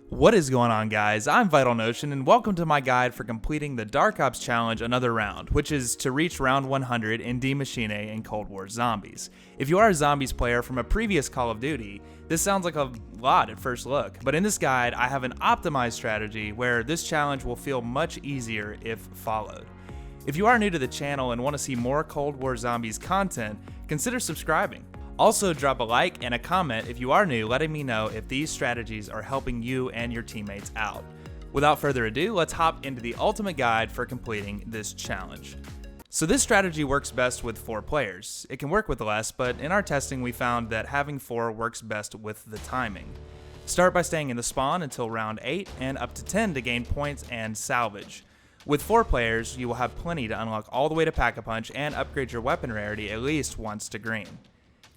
What is going on, guys? I'm Vital Notion, and welcome to my guide for completing the Dark Ops Challenge Another Round, which is to reach round 100 in Die Maschine in Cold War Zombies. If you are a Zombies player from a previous Call of Duty, this sounds like a lot at first look, but in this guide, I have an optimized strategy where this challenge will feel much easier if followed. If you are new to the channel and want to see more Cold War Zombies content, consider subscribing. Also, drop a like and a comment if you are new, letting me know if these strategies are helping you and your teammates out. Without further ado, let's hop into the ultimate guide for completing this challenge. So this strategy works best with 4 players. It can work with less, but in our testing we found that having 4 works best with the timing. Start by staying in the spawn until round 8 and up to 10 to gain points and salvage. With 4 players, you will have plenty to unlock all the way to Pack-a-Punch and upgrade your weapon rarity at least once to green.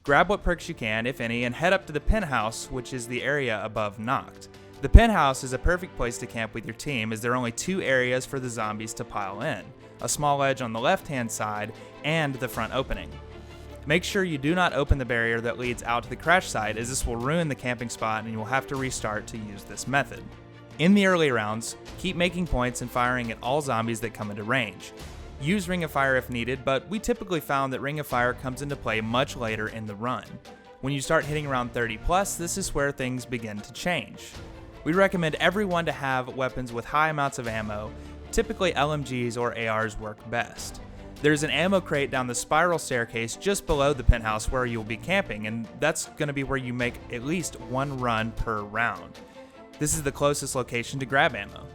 Grab what perks you can, if any, and head up to the penthouse, which is the area above Knocked. The penthouse is a perfect place to camp with your team, as there are only 2 areas for the zombies to pile in, a small ledge on the left-hand side and the front opening. Make sure you do not open the barrier that leads out to the crash site, as this will ruin the camping spot and you will have to restart to use this method. In the early rounds, keep making points and firing at all zombies that come into range. Use Ring of Fire if needed, but we typically found that Ring of Fire comes into play much later in the run. When you start hitting around 30 plus, this is where things begin to change. We recommend everyone to have weapons with high amounts of ammo. Typically LMGs or ARs work best. There's an ammo crate down the spiral staircase just below the penthouse where you'll be camping, and that's going to be where you make at least 1 run per round. This is the closest location to grab ammo.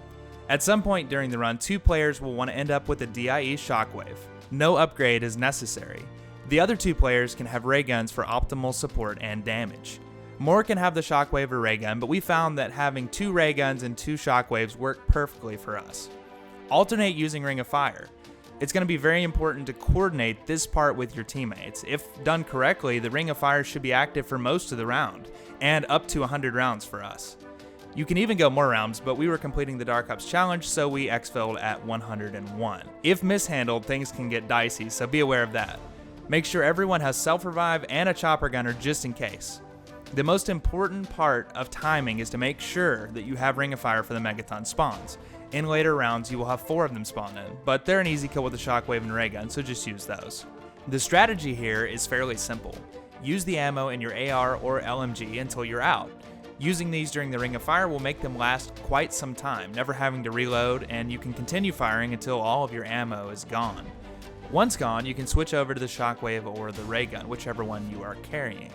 At some point during the run, 2 players will want to end up with a DIE shockwave. No upgrade is necessary. The other 2 players can have ray guns for optimal support and damage. More can have the shockwave or ray gun, but we found that having 2 ray guns and 2 shockwaves work perfectly for us. Alternate using Ring of Fire. It's going to be very important to coordinate this part with your teammates. If done correctly, the Ring of Fire should be active for most of the round, and up to 100 rounds for us. You can even go more rounds, but we were completing the Dark Ops Challenge, so we exfilled at 101. If mishandled, things can get dicey, so be aware of that. Make sure everyone has self-revive and a chopper gunner just in case. The most important part of timing is to make sure that you have Ring of Fire for the Megaton spawns. In later rounds, you will have 4 of them spawn in, but they're an easy kill with the shockwave and ray gun, so just use those. The strategy here is fairly simple. Use the ammo in your AR or LMG until you're out. Using these during the Ring of Fire will make them last quite some time, never having to reload, and you can continue firing until all of your ammo is gone. Once gone, you can switch over to the shockwave or the ray gun, whichever one you are carrying.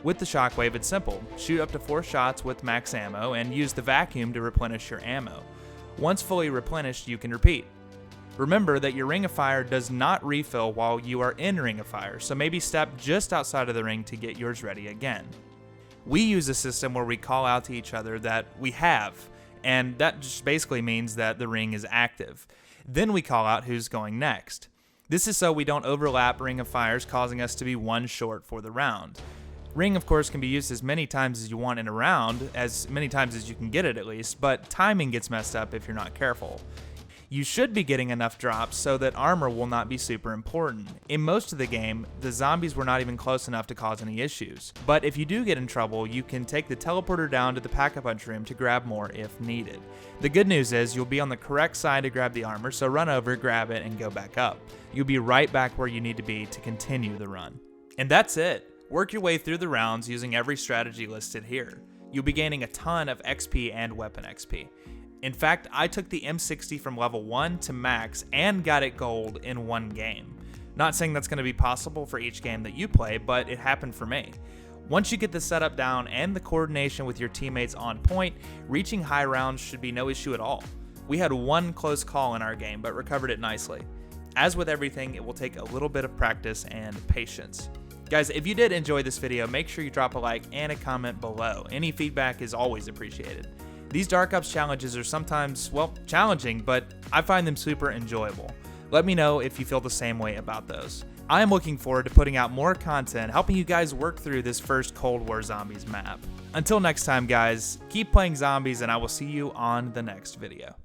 With the shockwave, it's simple. Shoot up to 4 shots with max ammo and use the vacuum to replenish your ammo. Once fully replenished, you can repeat. Remember that your Ring of Fire does not refill while you are in Ring of Fire, so maybe step just outside of the ring to get yours ready again. We use a system where we call out to each other that we have, and that just basically means that the ring is active. Then we call out who's going next. This is so we don't overlap Ring of Fires, causing us to be 1 short for the round. Ring, of course, can be used as many times as you want in a round, as many times as you can get it at least, but timing gets messed up if you're not careful. You should be getting enough drops so that armor will not be super important. In most of the game, the zombies were not even close enough to cause any issues. But if you do get in trouble, you can take the teleporter down to the Pack-a-Punch room to grab more if needed. The good news is you'll be on the correct side to grab the armor, so run over, grab it, and go back up. You'll be right back where you need to be to continue the run. And that's it. Work your way through the rounds using every strategy listed here. You'll be gaining a ton of XP and weapon XP. In fact, I took the M60 from level 1 to max and got it gold in 1 game. Not saying that's going to be possible for each game that you play, but it happened for me. Once you get the setup down and the coordination with your teammates on point, reaching high rounds should be no issue at all. We had 1 close call in our game, but recovered it nicely. As with everything, it will take a little bit of practice and patience. Guys, if you did enjoy this video, make sure you drop a like and a comment below. Any feedback is always appreciated. These Dark Ops challenges are sometimes, well, challenging, but I find them super enjoyable. Let me know if you feel the same way about those. I am looking forward to putting out more content, helping you guys work through this first Cold War Zombies map. Until next time, guys, keep playing zombies, and I will see you on the next video.